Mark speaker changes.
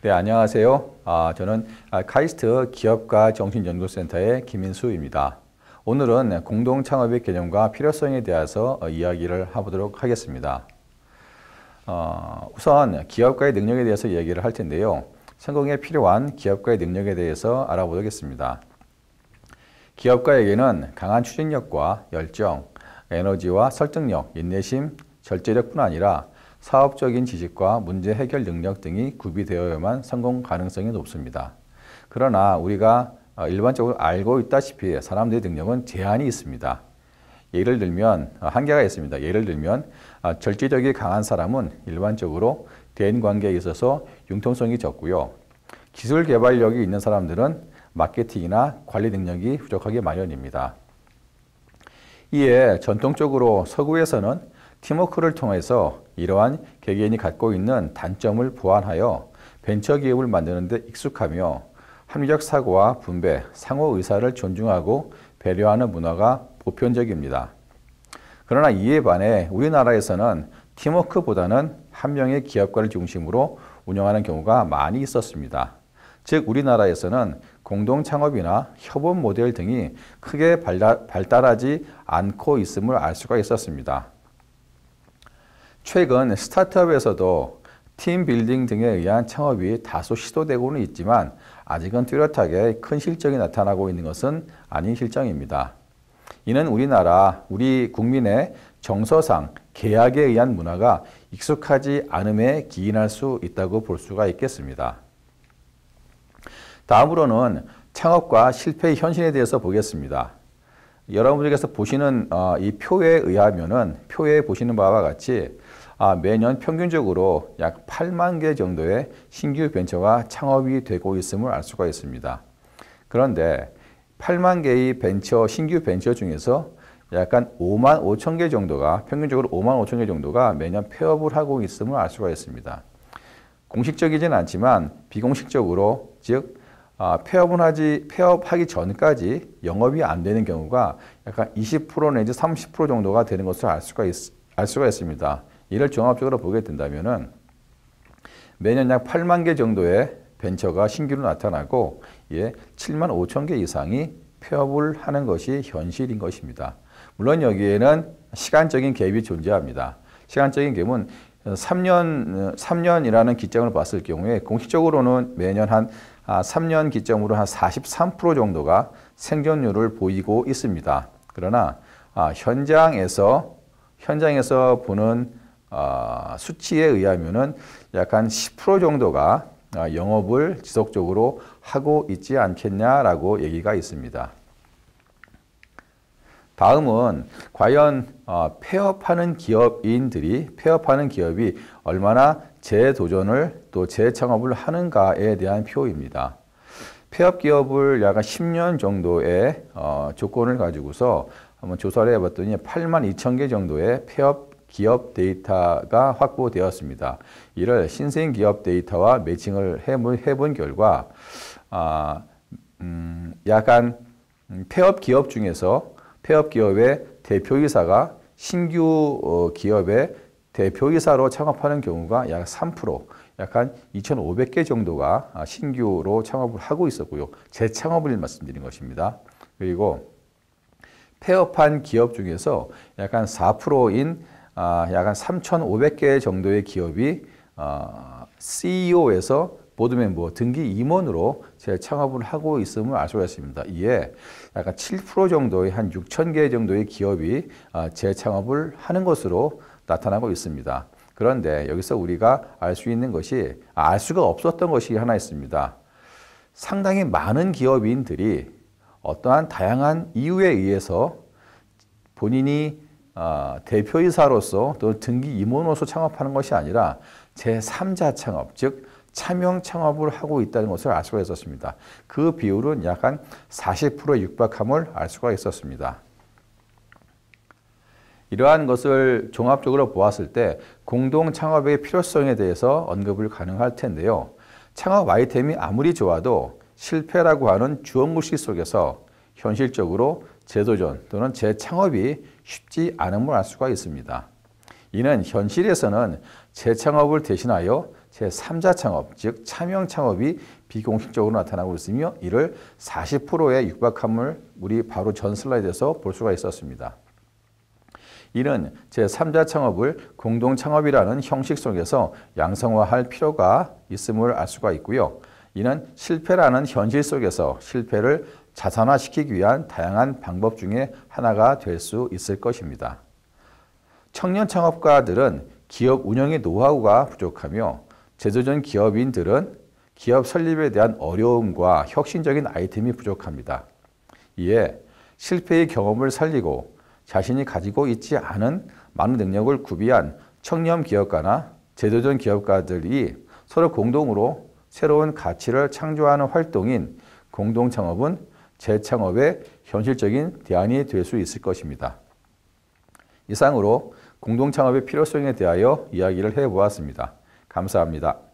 Speaker 1: 네, 안녕하세요. 저는 카이스트 기업가 정신연구센터의 김인수입니다. 오늘은 공동창업의 개념과 필요성에 대해서 이야기를 해보도록 하겠습니다. 우선 기업가의 능력에 대해서 얘기를 할 텐데요. 성공에 필요한 기업가의 능력에 대해서 알아보겠습니다. 기업가에게는 강한 추진력과 열정, 에너지와 설득력, 인내심, 절제력뿐 아니라 사업적인 지식과 문제 해결 능력 등이 구비되어야만 성공 가능성이 높습니다. 그러나 우리가 일반적으로 알고 있다시피 사람들의 능력은 제한이 있습니다. 예를 들면 한계가 있습니다. 예를 들면 절제력이 강한 사람은 일반적으로 대인관계에 있어서 융통성이 적고요. 기술 개발력이 있는 사람들은 마케팅이나 관리 능력이 부족하기 마련입니다. 이에 전통적으로 서구에서는 팀워크를 통해서 이러한 개개인이 갖고 있는 단점을 보완하여 벤처기업을 만드는 데 익숙하며 합리적 사고와 분배, 상호 의사를 존중하고 배려하는 문화가 보편적입니다. 그러나 이에 반해 우리나라에서는 팀워크보다는 한 명의 기업가를 중심으로 운영하는 경우가 많이 있었습니다. 즉 우리나라에서는 공동창업이나 협업 모델 등이 크게 발달하지 않고 있음을 알 수가 있었습니다. 최근 스타트업에서도 팀 빌딩 등에 의한 창업이 다소 시도되고는 있지만 아직은 뚜렷하게 큰 실적이 나타나고 있는 것은 아닌 실정입니다. 이는 우리 국민의 정서상 계약에 의한 문화가 익숙하지 않음에 기인할 수 있다고 볼 수가 있겠습니다. 다음으로는 창업과 실패의 현실에 대해서 보겠습니다. 여러분들께서 보시는 이 표에 의하면은 표에 보시는 바와 같이 매년 평균적으로 약 8만 개 정도의 신규 벤처가 창업이 되고 있음을 알 수가 있습니다. 그런데 8만 개의 신규 벤처 중에서 약간 5만 5천 개 정도가 평균적으로 5만 5천 개 정도가 매년 폐업을 하고 있음을 알 수가 있습니다. 공식적이진 않지만 비공식적으로 즉 폐업하기 전까지 영업이 안 되는 경우가 약간 20% 내지 30% 정도가 되는 것을 알 수가 있습니다. 이를 종합적으로 보게 된다면은 매년 약 8만 개 정도의 벤처가 신규로 나타나고 7만 5천 개 이상이 폐업을 하는 것이 현실인 것입니다. 물론 여기에는 시간적인 갭이 존재합니다. 시간적인 갭은 3년이라는 기점을 봤을 경우에 공식적으로는 매년 한 3년 기점으로 한 43% 정도가 생존율을 보이고 있습니다. 그러나 현장에서 보는 수치에 의하면은 약 한 10% 정도가 영업을 지속적으로 하고 있지 않겠냐라고 얘기가 있습니다. 다음은 과연 폐업하는 기업이 얼마나 재도전을 또 재창업을 하는가에 대한 표입니다. 폐업 기업을 약 10년 정도의 조건을 가지고서 한번 조사를 해봤더니 8만 2천 개 정도의 폐업 기업 데이터가 확보되었습니다. 이를 신생 기업 데이터와 매칭을 해본 결과 약간 폐업 기업의 대표이사가 신규 기업의 대표이사로 창업하는 경우가 약 3%, 약간 2,500개 정도가 신규로 창업을 하고 있었고요. 재창업을 말씀드린 것입니다. 그리고 폐업한 기업 중에서 약간 4%인 약간 3,500개 정도의 기업이 CEO에서 보드 멤버, 등기 임원으로 재창업을 하고 있음을 알 수가 있습니다. 이에 약간 7% 정도의 한 6,000개 정도의 기업이 재창업을 하는 것으로 나타나고 있습니다. 그런데 여기서 우리가 알 수 있는 것이 알 수가 없었던 것이 하나 있습니다. 상당히 많은 기업인들이 어떠한 다양한 이유에 의해서 본인이 대표이사로서 또 등기 임원으로서 창업하는 것이 아니라 제3자 창업, 즉 차명 창업을 하고 있다는 것을 알 수가 있었습니다. 그 비율은 약 한 40%에 육박함을 알 수가 있었습니다. 이러한 것을 종합적으로 보았을 때 공동 창업의 필요성에 대해서 언급을 가능할 텐데요. 창업 아이템이 아무리 좋아도 실패라고 하는 주어무시 속에서 현실적으로 재도전 또는 재창업이 쉽지 않음을 알 수가 있습니다. 이는 현실에서는 재창업을 대신하여 제3자 창업, 즉 참여형 창업이 비공식적으로 나타나고 있으며 이를 40%에 육박함을 우리 바로 전 슬라이드에서 볼 수가 있었습니다. 이는 제3자 창업을 공동창업이라는 형식 속에서 양성화할 필요가 있음을 알 수가 있고요. 이는 실패라는 현실 속에서 실패를 자산화시키기 위한 다양한 방법 중에 하나가 될 수 있을 것입니다. 청년 창업가들은 기업 운영의 노하우가 부족하며 제도전 기업인들은 기업 설립에 대한 어려움과 혁신적인 아이템이 부족합니다. 이에 실패의 경험을 살리고 자신이 가지고 있지 않은 많은 능력을 구비한 청년 기업가나 제도전 기업가들이 서로 공동으로 새로운 가치를 창조하는 활동인 공동창업은 재창업의 현실적인 대안이 될 수 있을 것입니다. 이상으로 공동창업의 필요성에 대하여 이야기를 해보았습니다. 감사합니다.